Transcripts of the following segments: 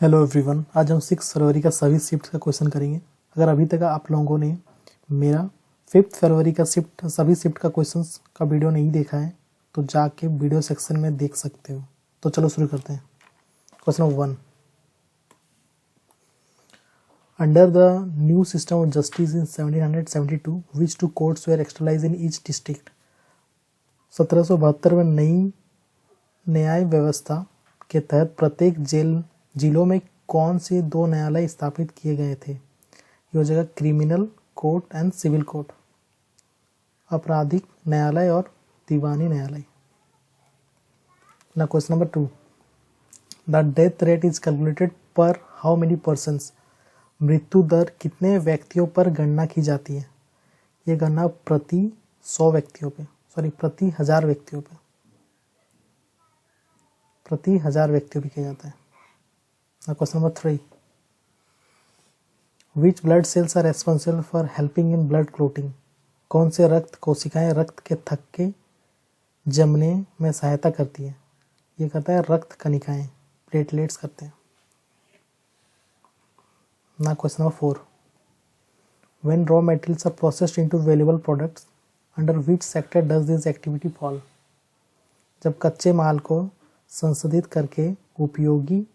Hello everyone, आज हम 6 फरवरी का सभी शिफ्ट का क्वेश्चन करेंगे। अगर अभी तक आप लोगों ने मेरा 5 फरवरी का सभी शिफ्ट का क्वेश्चन का वीडियो नहीं देखा है तो जाके वीडियो सेक्शन में देख सकते हो। तो चलो शुरू करते हैं। Question number 1, under the new system of justice in 1772 which two courts were externalise in each district. 1772 में नई न्याय व्यवस्था के तहत प्रत्येक जिलों में कौन से 2 न्यायालय स्थापित किए गए थे? ये हो जाएगा criminal court and civil court, आपराधिक न्यायालय और दीवानी न्यायालय। ना question number 2, the death rate is calculated per how many persons. मृत्यु दर कितने व्यक्तियों पर गणना की जाती है? ये गणना प्रति 100 व्यक्तियों पे, प्रति 1000 व्यक्तियों पे, किया जाता है। Now question number 3, which blood cells are responsible for helping in blood clotting? कौन से रक्त कोशिकाएं रक्त के थक्के जमने में सहायता करती है? ये करता है रक्त कणिकाएं, प्लेटलेट्स करते हैं। Now question number 4, when raw materials are processed into valuable products, under which sector does this activity fall? जब कच्चे माल को संशोधित करके उपयोगी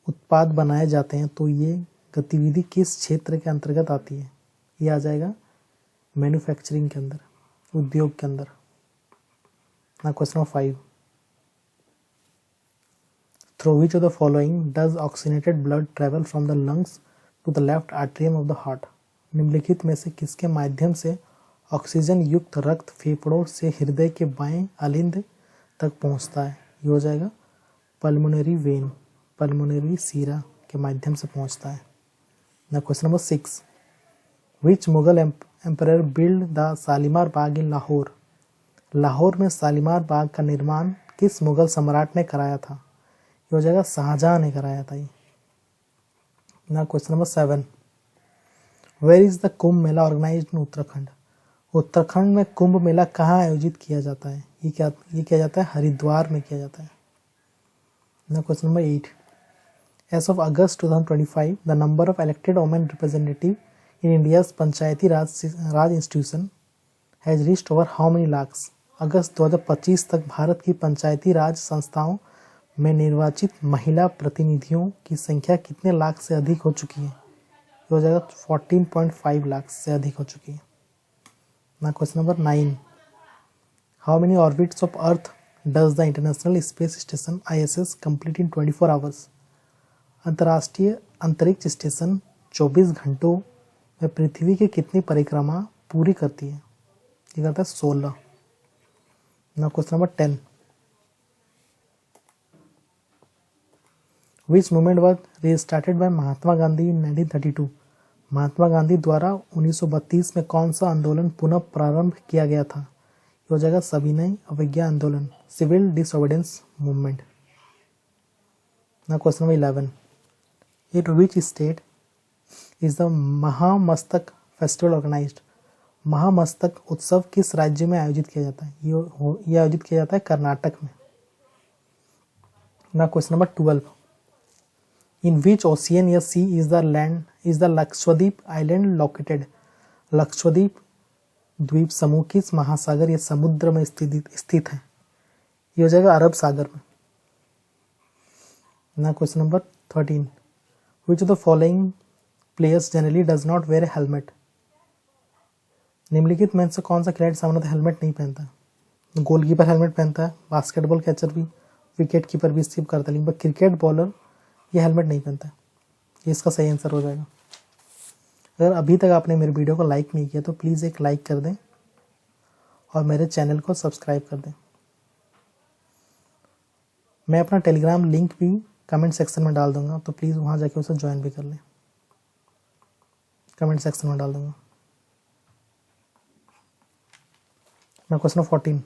उत्पाद बनाए जाते हैं तो ये गतिविधि किस क्षेत्र के अंतर्गत आती है? ये आ जाएगा मैन्युफैक्चरिंग के अंदर, उद्योग के अंदर। ना question number 5, through which of the following does oxygenated blood travel from the lungs to the left atrium of the heart. निम्नलिखित में से किसके माध्यम से ऑक्सीजन युक्त रक्त फेफड़ों से हृदय के बाएं अलिंद तक पहुंचता है? ये हो जाएगा पल्मोनरी वेन, पल्मोनरी सीरा के माध्यम से पहुंचता है। ना question number 6, which Mughal emperor build the Shalimar Bagh in Lahore. Lahore में शालीमार बाग का निर्माण किस मुगल सम्राट ने कराया था? ये हो जाएगा शाहजहां ने कराया था ये। ना question number 7, where is the Kumbh Mela organised in Uttarakhand. Uttarakhand में कुंभ मेला कहाँ आयोजित किया जाता है? ये किया जाता है हरिद्वार में किया जाता है। ना question number 8, as of August 2025, the number of elected women representative in India's Panchayati Raj institution has reached over how many lakhs? अगस्त 2025 तक भारत की पंचायती राज संस्थाओं में निर्वाचित महिला प्रतिनिधियों की संख्या कितने लाख से अधिक हो चुकी है? ये हो जाएगा 14.5 लाख से अधिक हो चुकी है। ना question number 9, how many orbits of earth does the international space station ISS complete in 24 hours. अंतर्राष्ट्रीय अंतरिक्ष स्टेशन 24 घंटों में पृथ्वी की कितनी परिक्रमा पूरी करती है? ये करता है 16। ना question number 10, which movement was restarted by Mahatma Gandhi in 1932। Mahatma Gandhi द्वारा 1932 में कौन सा आंदोलन पुनः प्रारंभ किया गया था? ये हो जाएगा सविनय अवज्ञा आंदोलन, सिविल डिसओबीडियंस मूवमेंट। ना question number 11, in which state is the Mahamastak festival organised. Mahamastak उत्सव किस राज्य में आयोजित किया जाता है? ये आयोजित किया जाता है कर्नाटक में। ना question number 12, in which ocean या sea is the Lakshadweep island located. Lakshadweep द्वीप समूह किस महासागर या समुद्र में स्थित है? ये हो जाएगा अरब सागर में। ना question number 13, which of the following players generally does not wear a helmet। निम्नलिखित में से कौन सा खिलाड़ी सामान्यतः हेलमेट नहीं पहनता? गोलकीपर हेलमेट पहनता है, बास्केटबॉल कैचर भी, विकेट कीपर भी स्किप करता है, लेकिन क्रिकेट बॉलर ये हेलमेट नहीं पहनता है। ये इसका सही आंसर हो जाएगा। अगर अभी तक आपने मेरे वीडियो को लाइक नहीं किया तो प्लीज़ एक लाइक कर दें और मेरे चैनल को सब्सक्राइब कर दें। मैं अपना टेलीग्राम लिंक भी कमेंट सेक्शन में डाल दूंगा, तो प्लीज़ वहाँ जाके उसे ज्वाइन भी कर लें। कमेंट सेक्शन में डाल दूंगा। ना question 14,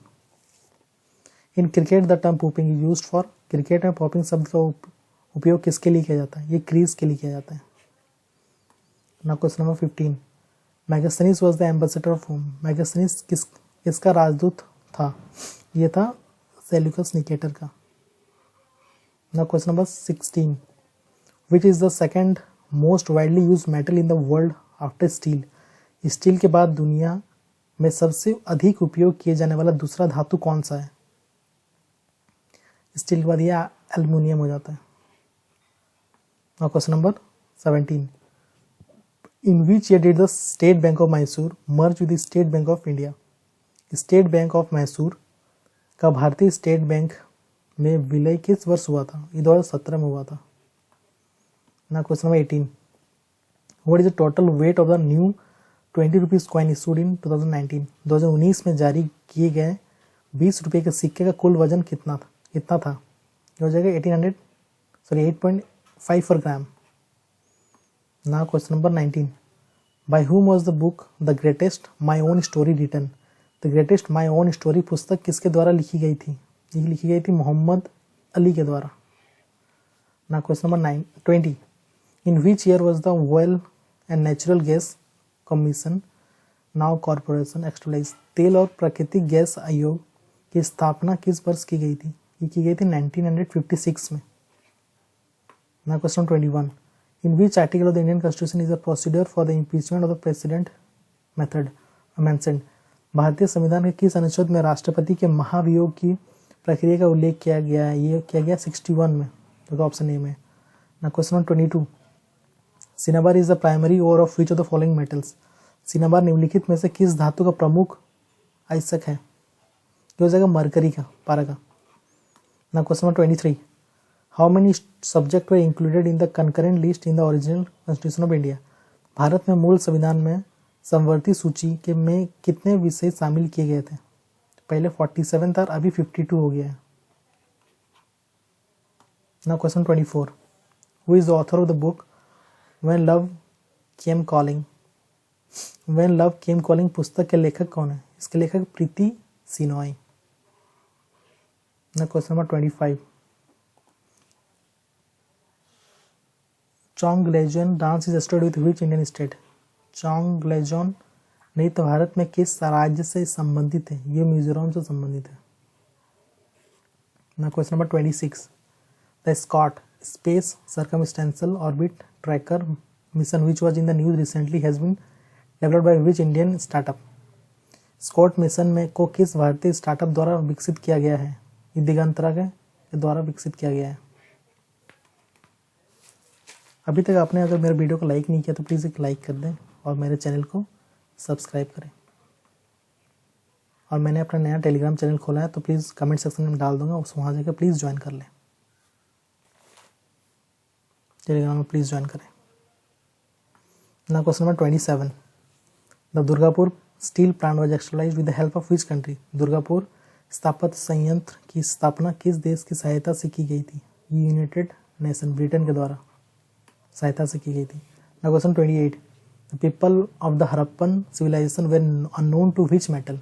in cricket the term popping is used for. Cricket में पॉपिंग शब्द का उपयोग किसके लिए किया जाता है? ये क्रीज के लिए किया जाता है। ना question number 15, Megasthenes was the ambassador of home. Megasthenes किसका राजदूत था? ये था सेल्यूकस निकेटर का। Now question number 16, which is the second most widely use metal in the world after steel. Steel के बाद दुनिया में सबसे अधिक उपयोग किए जाने वाला दूसरा धातु कौन सा है? स्टील के बाद ये एल्युमिनियम हो जाता है। और question number 17, in which year did the state bank of Mysore merge with the state bank of India? State bank of Mysore का भारतीय स्टेट बैंक में विलय किस वर्ष हुआ था? ये 2017 में हुआ था ना। Question number 18, what is the total weight of the new 20 rupees coin issued in 2019? 2019 में जारी किए गए 20 रुपये के सिक्के का कुल वजन कितना था? ये हो जाएगा 8.54 ग्राम ना। Question number 19, by whom was the book The Greatest My Own Story written? The Greatest My Own Story पुस्तक किसके द्वारा लिखी गई थी? ये लिखी गई थी मोहम्मद अली के द्वारा ना। Question number 20, in which year was the oil and natural gas commission now corporation established? तेल और प्राकृतिक गैस आयोग की स्थापना किस वर्ष की गई थी? ये की गई थी 1956 में ना। Question 21, in which article of the Indian constitution is a procedure for the impeachment of the president method mentioned? भारतीय संविधान के किस अनुच्छेद में राष्ट्रपति के महाभियोग की प्रक्रिया का उल्लेख किया गया है? ये किया गया 61 में, तो ऑप्शन ए में ना। Question 22, cinnabar is the primary ore of which of the following metals? Cinnabar निम्नलिखित में से किस धातु का प्रमुख आयस्क है? ये हो जाएगा मरकरी का, पारा का ना। Question number 23, how many subject were included in the concurrent list in the original constitution of India? Bharat में मूल संविधान में समवर्ती सूची के में कितने विषय शामिल किए गए थे? पहले 47 था, अभी 52 हो गया है ना। Question 24, who is the author of the book when love came calling? When love came calling पुस्तक के लेखक कौन है? इसके लेखक प्रीति सिनॉय ना। Question number 25, Chonglejon dance is study with which Indian state? Chonglejon नृत्य भारत में किस राज्य से संबंधित है? ये मिजोरम से संबंधित है ना। Question number 26, the Scot space circumstantial orbit tracker mission which was in the news recently has been developed by which Indian startup? Scot mission में को किस भारतीय स्टार्टअप द्वारा विकसित किया गया है? ये दिगंतरा के द्वारा विकसित किया गया है। अभी तक आपने अगर मेरे वीडियो को लाइक नहीं किया तो प्लीज़ एक लाइक कर दें और मेरे चैनल को सब्सक्राइब करें। और मैंने अपना नया टेलीग्राम चैनल खोला है, तो प्लीज़ कमेंट सेक्शन में डाल दूंगा, उस वहाँ जाकर प्लीज़ ज्वाइन कर लें। टेलीग्राम में प्लीज़ ज्वाइन करें ना। Question number 27, the Durgapur steel plant was actualised with the help of which country? Durgapur इस्पात संयंत्र की स्थापना किस देश की सहायता से की गई थी? यूनाइटेड नेशन, ब्रिटेन के द्वारा सहायता से की गई थी ना। Question 28, the people of the Harappan civilisation were unknown to which metal?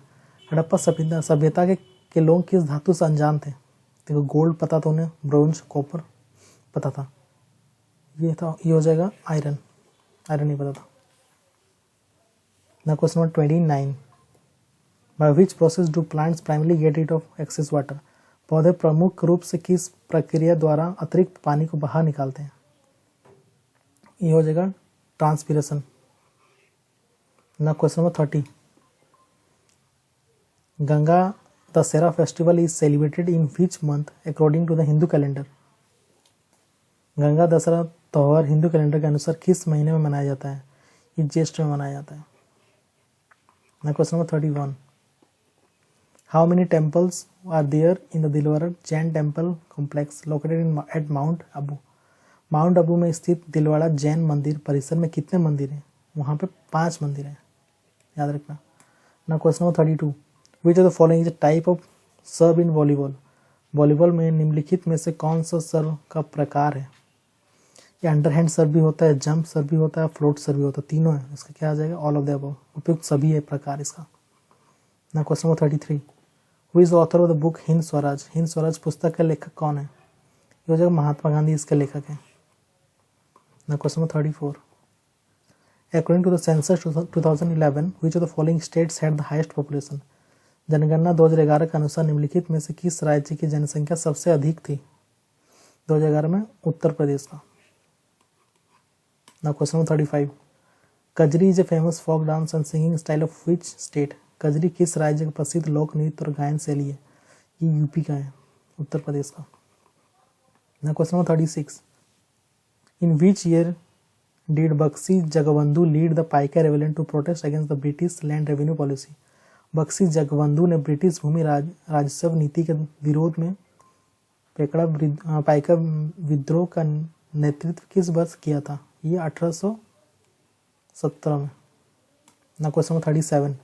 Harappa सभ्यता के लोग किस धातु से अनजान थे? देखो गोल्ड पता था उन्हें, ब्रोंज, कॉपर पता था, ये हो जाएगा आयरन नहीं पता था ना। Question number 29, by which process do plants primarily get rid of excess water? पौधे प्रमुख रूप से किस प्रक्रिया द्वारा अतिरिक्त पानी को बाहर निकालते हैं? ये हो जाएगा ट्रांसपिरेशन ना। Question number 30, Ganga Dussehra festival is celebrated in which month according to the Hindu calendar? Ganga Dussehra त्यौहार हिंदू कैलेंडर के अनुसार किस महीने में मनाया जाता है? ये ज्येष्ठ में मनाया जाता है ना। Question number 31, how many temples are there in the Dilwara Jain temple complex located in at Mount Abu? Mount Abu में स्थित दिलवाड़ा जैन मंदिर परिसर में कितने मंदिर हैं? वहाँ पे 5 मंदिर हैं, याद रखना ना। Question number 32, which of the following is a type of serve in volleyball? Volleyball में निम्नलिखित में से कौन सा सर्व का प्रकार है? ये अंडरहैंड सर्व भी होता है, जंप सर्व भी होता है, फ्लोट सर्व भी होता है, तीनों है। इसका क्या आ जाएगा? ऑल ऑफ द अबव, उपयुक्त सभी है प्रकार इसका ना। Question number 33, who is the author of the book Hind Swaraj? Hind Swaraj पुस्तक का लेखक कौन है? ये हो जाएगा महात्मा गांधी इसके लेखक हैं ना। Question number 34, according to the census 2011 which of the following states had the highest population? जनगणना 2011 के अनुसार निम्नलिखित में से किस राज्य की जनसंख्या सबसे अधिक थी 2011 में? उत्तर प्रदेश का ना question number 35, Kajri is a famous folk dance and singing style of which state? Kajri किस राज्य का प्रसिद्ध लोक नृत्य और गायन शैली है? ये यूपी का है, उत्तर प्रदेश का। ना question number 36, in which year did Bakshi Jagabandhu lead the Paika rebellion to protest against the British land revenue policy? Bakshi Jagabandhu ने ब्रिटिश भूमि राजस्व नीति के विरोध में पाइका विद्रोह का नेतृत्व किस वर्ष किया था? ये 1817 में। ना question number 37,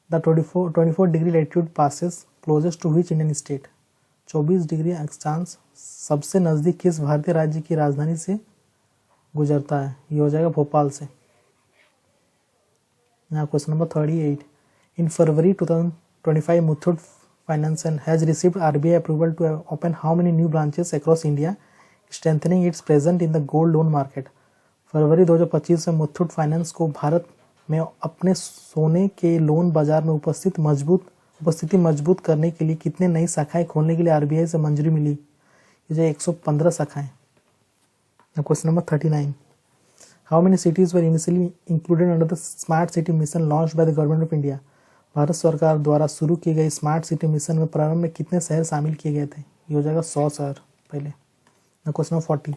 the 24 degree latitude passes closest to which Indian state? 24 degree अक्षांश सबसे नज़दीक किस भारतीय राज्य की राजधानी से गुजरता है? ये हो जाएगा भोपाल से। ना question number 38, in February 2025 Muthoot finance has received RBI approval to open how many new branches across India strengthening its present in the gold loan market? फरवरी 2025 में मुथूट फाइनेंस को भारत में अपने सोने के लोन बाजार में उपस्थिति मजबूत करने के लिए कितने नई शाखाएं खोलने के लिए RBI से मंजूरी मिली? ये जो 115 शाखाएं। Question number 39, how many cities were initially included under the smart city mission launched by the government of India? Bharat सरकार द्वारा शुरू की गई स्मार्ट सिटी मिशन में प्रारंभ में कितने शहर शामिल किए गए थे? ये हो जाएगा 100 शहर पहले। Question number 40,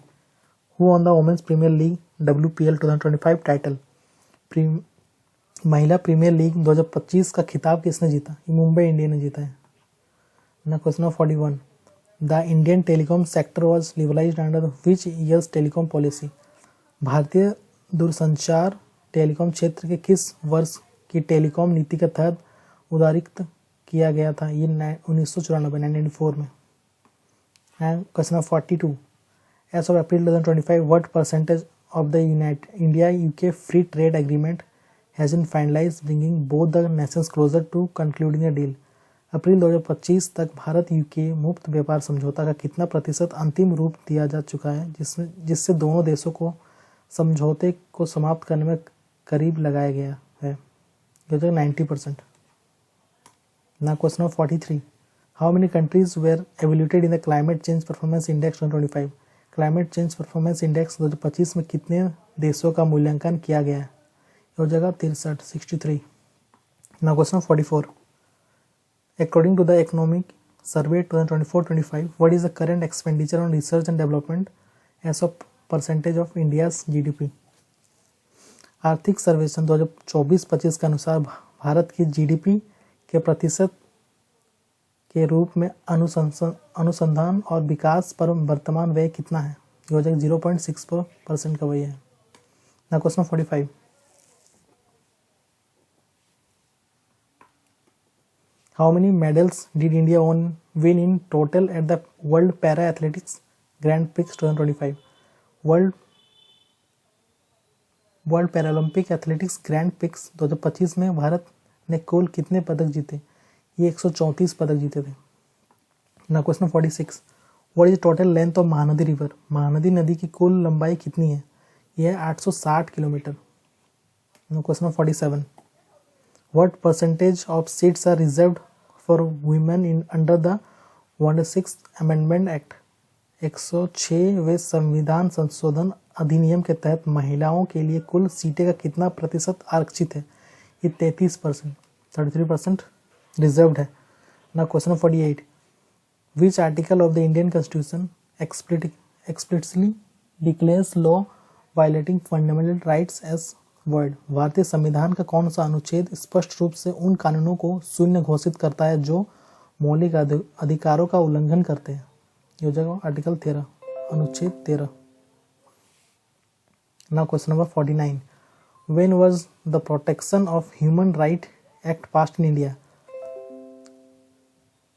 who won the Women's Premier League WPL 2025 title? महिला प्रीमियर लीग 2025 का खिताब किसने जीता? ये मुंबई इंडियन ने जीता है। Question number 41, the Indian telecom sector was liberalised under which years telecom policy? भारतीय दूरसंचार टेलीकॉम क्षेत्र के किस वर्ष की टेलीकॉम नीति के तहत उदारीकृत किया गया था? ये 1994 में। Question number 42, as of April 2025 what percentage of the India UK free trade agreement has been finalised bringing both the nations closer to concluding a deal? April 2025 तक भारत UK मुक्त व्यापार समझौता का कितना प्रतिशत अंतिम रूप दिया जा चुका है, जिससे दोनों देशों को समझौते को समाप्त करने में करीब लगाया गया है? 90%। Question number 43, how many countries were evaluated in the Climate Change Performance Index 2025? Climate Change Performance Index 2025 में कितने देशों का मूल्यांकन किया गया है? हो जाएगा 63। Question 44, according to the Economic Survey 2024-25 what is the current expenditure on research and development as of percentage of India's GDP? आर्थिक सर्वेक्षण 2024-25 के अनुसार भारत की GDP के प्रतिशत के रूप में अनुसंधान और विकास पर वर्तमान व्यय कितना है? ये हो जाएगा 0.64% का व्यय है। Question 45, how many medals did India win in total at the world para athletics grand prix 2025? World Paralympic athletics grand prix 2025 में भारत ने कुल कितने पदक जीते? ये 134 पदक जीते थे। Question 46, what is total length of Mahanadi river? Mahanadi नदी की कुल लंबाई कितनी है? यह है 860 kilometre. Question 47, what percentage of seats are reserved for women in under the 106th amendment act? 106वें संविधान संशोधन अधिनियम के तहत महिलाओं के लिए कुल सीटें का कितना प्रतिशत आरक्षित है? ये 33%, 33% रिजर्व्ड है। Question 48, which article of the Indian constitution explicitly declares law violating fundamental rights as word? भारतीय संविधान का कौन सा अनुच्छेद स्पष्ट रूप से उन कानूनों को शून्य घोषित करता है जो मौलिक अधिकारों का उल्लंघन करते हैं? ये हो जाएगा आर्टिकल 13, अनुच्छेद 13। Question number 49, when was the protection of human right act passed in India?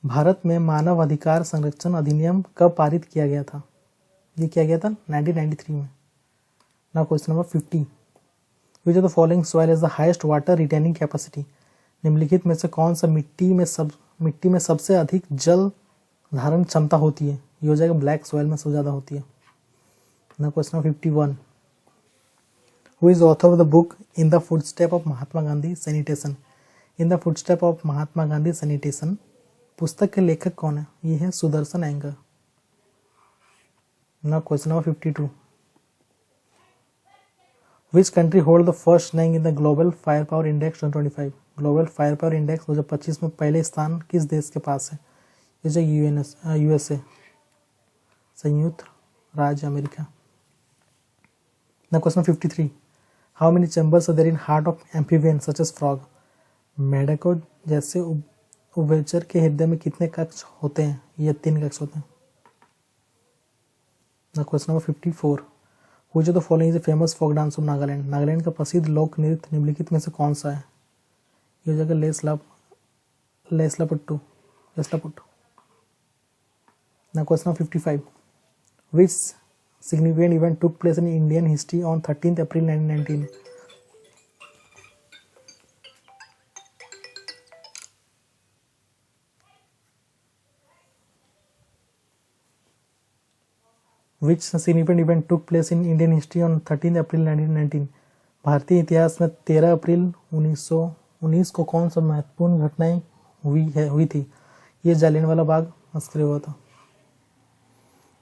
Bharat में मानव अधिकार संरक्षण अधिनियम कब पारित किया गया था? ये किया गया था 1993 में। Question number 50, which of the following soil is the highest water retaining capacity? निम्नलिखित में से कौन सा मिट्टी में सबसे अधिक जल धारण क्षमता होती है? ये हो जाएगा ब्लैक सॉइल में सबसे ज़्यादा होती है। Question number 51, who is author of the book in the footstep of Mahatma Gandhi sanitation? In the footstep of Mahatma Gandhi sanitation पुस्तक के लेखक कौन है? ये है Sudarshan anger. Question number 52, which country hold the first rank in the global fire power index 2025? Global fire power index 2025 में पहले स्थान किस देश के पास है? ये जो यूएसए, संयुक्त राज्य America. Now question 53. How many chambers are there in heart of amphibian such as frog? मेढकों जैसे उभयचर के हृदय में कितने कक्ष होते हैं? ये 3 कक्ष होते हैं। Now question number 54. Which of the following is a famous folk dance of Nagaland? Nagaland का प्रसिद्ध लोक नृत्य निम्नलिखित में से कौन सा है? ये हो जाएगा लेस्लापुट्टू। Now question number 55. Which significant event took place in Indian history on 13th April 1919? Which significant event took place in Indian history on 13th April 1919? भारतीय इतिहास में 13 अप्रैल 1919 को कौन सा महत्वपूर्ण घटनाएं हुई थी? ये जालियनवाला बाग मस्करी हुआ था,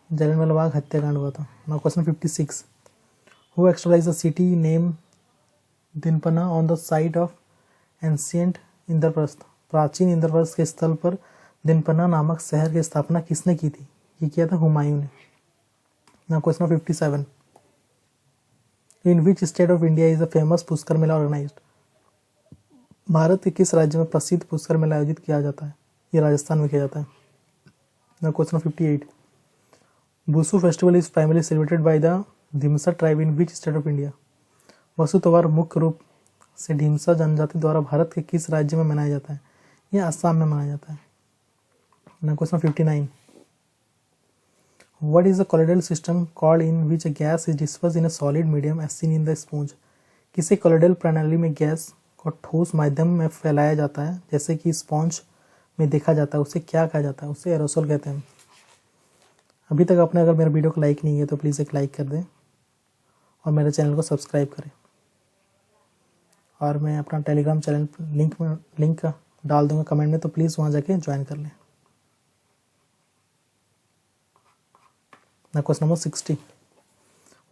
जालियनवाला बाग हत्याकांड हुआ था। Now question 56. Who established the city name Dinpanah on the site of ancient Indraprastha? प्राचीन इंद्रप्रस्थ के स्थल पर दिनपना नामक शहर की स्थापना किसने की थी? ये किया था हुमायूं ने। Now question 57. In which state of India is the famous Pushkar Mela organised? भारत के किस राज्य में प्रसिद्ध पुष्कर मेला आयोजित किया जाता है? ये राजस्थान में किया जाता है। Now question 58. Busu festival is primarily celebrated by the Dhimsa tribe in which state of India? वसु त्योहार मुख्य रूप से ढीमसा जनजाति द्वारा भारत के किस राज्य में मनाया जाता है? यह असम में मनाया जाता है। Now question 59. What is the colloidal system called in which a gas is dispersed in a solid medium as seen in the sponge? किसी colloidal प्रणाली में गैस को ठोस माध्यम में फैलाया जाता है जैसे कि स्पॉन्ज में देखा जाता है, उसे क्या कहा जाता है? उसे एरोसोल कहते हैं। अभी तक आपने अगर मेरे वीडियो को लाइक नहीं किया तो प्लीज़ एक लाइक कर दें और मेरे चैनल को सब्सक्राइब करें। और मैं अपना टेलीग्राम चैनल लिंक डाल दूंगा कमेंट में, तो प्लीज़ वहाँ जाके ज्वाइन कर लें। Question number 60.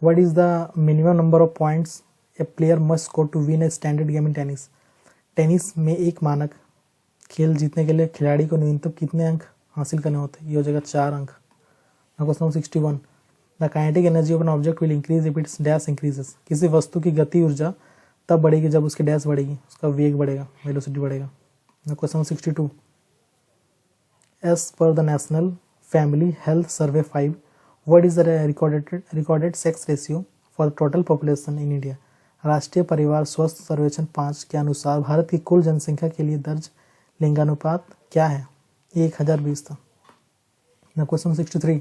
What is the minimum number of points a player must score to win a standard game in tennis? Tennis में एक मानक खेल जीतने के लिए खिलाड़ी को न्यूनतम कितने अंक हासिल करने होते हैं? ये हो जाएगा 4 अंक। Question number 61. The kinetic energy of an object will increase if it's dash increases? किसी वस्तु की गति ऊर्जा तब बढ़ेगी जब उसकी डैश बढ़ेगी, उसका वेग बढ़ेगा, वेलोसिटी बढ़ेगा। Question number 62. As per the National Family Health Survey 5, what is the recorded sex ratio for total population in India? राष्ट्रीय परिवार स्वास्थ्य सर्वेक्षण 5 के अनुसार भारत की कुल जनसंख्या के लिए दर्ज लिंगानुपात क्या है? 1020 था। Question 63.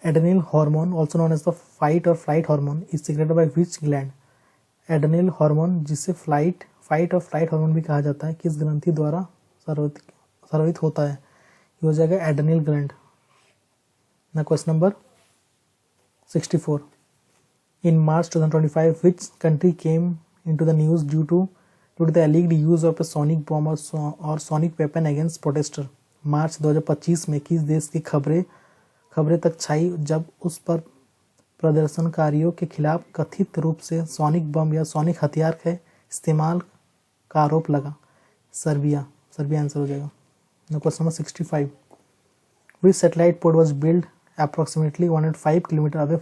Adrenal hormone also known as the fight और flight hormone is secreted by which gland? Adrenal hormone, जिसे फाइट और फ्लाइट हार्मोन भी कहा जाता है, किस ग्रंथि द्वारा स्रावित होता है? ये हो जाएगा adrenal gland. Question number 64. In March 2025 which country came into the news due to the alleged use of a sonic bomb or sonic weapon against protester? मार्च 2025 में किस देश की खबरें तक छाई जब उस पर प्रदर्शनकारियों के खिलाफ कथित रूप से सोनिक बम या सोनिक हथियार के इस्तेमाल का आरोप लगा? सर्बिया आंसर हो जाएगा। Question number 65. Which satellite port was built approximately 105 km away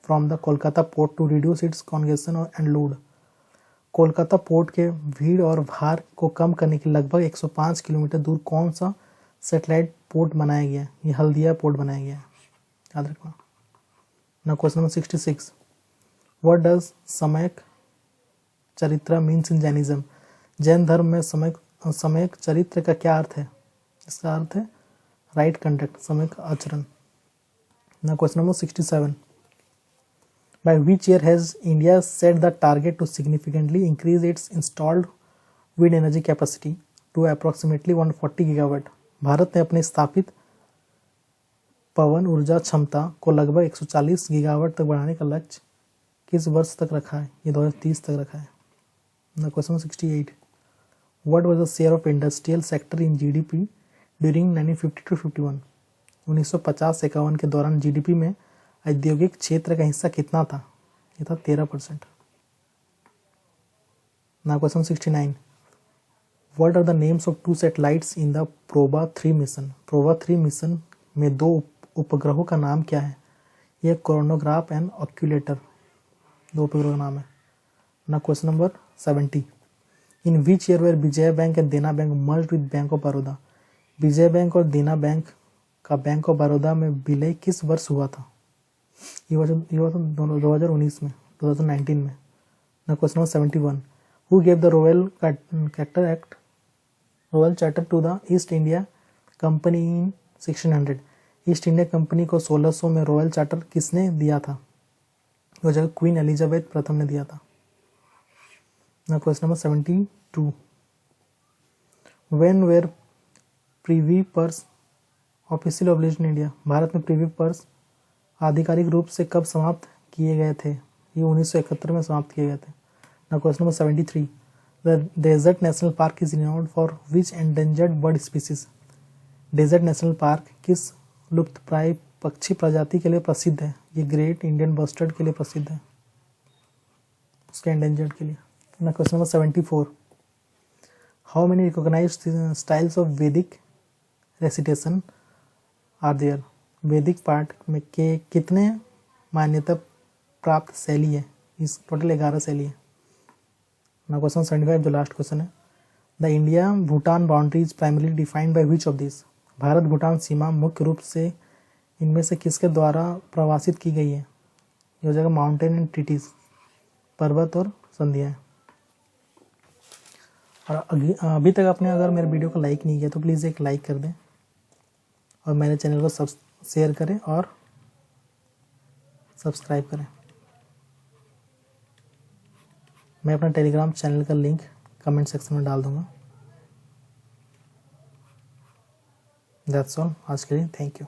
from the Kolkata port to reduce its congestion and load? Kolkata port के भीड़ और भार को कम करने के लगभग 105 किलोमीटर दूर कौन सा सैटेलाइट पोर्ट बनाया गया? ये हल्दिया पोर्ट बनाया गया है, याद रखना। Now question number 66. What does सम्यक चरित्र मीन्स इन जैनिज्म? जैन धर्म में सम्यक चरित्र का क्या अर्थ है? इसका अर्थ है राइट कंडक्ट, सम्यक आचरण। Now question number 67. By which year has India set the target to significantly increase its installed wind energy capacity to approximately 140 gigawatt? Bharat ने अपने स्थापित पवन ऊर्जा क्षमता को लगभग 140 गीगावाट तक बढ़ाने का लक्ष्य किस वर्ष तक रखा है? ये 2030 तक रखा है। Question 68. What was the share of industrial sector in GDP during 1950 to 51? 1950-51 के दौरान जीडीपी में औद्योगिक क्षेत्र का हिस्सा कितना था? ये था 13%। Now question 69. What are the names of two satellites in the Proba 3 mission? Proba 3 mission में दो उपग्रहों का नाम क्या है? यह कोरोनोग्राफ एंड ऑक्यूलेटर, दो उपग्रहों का नाम है। ना question number 70. In which year were Vijaya bank and Dena bank merge with bank of Baroda? Vijaya bank और देना बैंक का बैंक ऑफ बड़ौदा में विलय किस वर्ष हुआ था? ये हुआ था 2019 में, 2019 में। ना question number 71. Who gave the Royal Charter to the East India Company in 1600? East India company को 1600 में रॉयल चार्टर किसने दिया था? वो जगह क्वीन एलिजाबेथ प्रथम ने दिया था। ना question number 72. When were Privi purse official obligation India? Bharat में प्रीवी पर्स आधिकारिक रूप से कब समाप्त किए गए थे? ये 1971 में समाप्त किए गए थे। ना question number 73. The Desert National Park is renowned for which endangered bird species? Desert National Park किस लुप्तप्राय पक्षी प्रजाति के लिए प्रसिद्ध है? ये ग्रेट इंडियन बस्टर्ड के लिए प्रसिद्ध है, उसके एंडेंजर्ड के लिए। ना question number 74. How many recognised styles of Vedic recitation are there? वैदिक पाठ में के कितने मान्यता प्राप्त शैली है? इस टोटल 11 शैली है। ना क्वेश्चन 75 जो लास्ट क्वेश्चन है. The India Bhutan boundary is primarily defined by which of this? Bharat Bhutan सीमा मुख्य रूप से इनमें से किसके द्वारा प्रवासित की गई है? ये हो जाएगा माउंटेन एंड ट्रीटीज, पर्वत और संधियाँ। और अभी तक आपने अगर मेरे वीडियो को लाइक नहीं किया तो प्लीज़ एक लाइक कर दें और मेरे चैनल को शेयर करें और सब्सक्राइब करें। मैं अपना टेलीग्राम चैनल का लिंक कमेंट सेक्शन में डाल दूंगा। दैट्स ऑल आज के लिए, थैंक यू।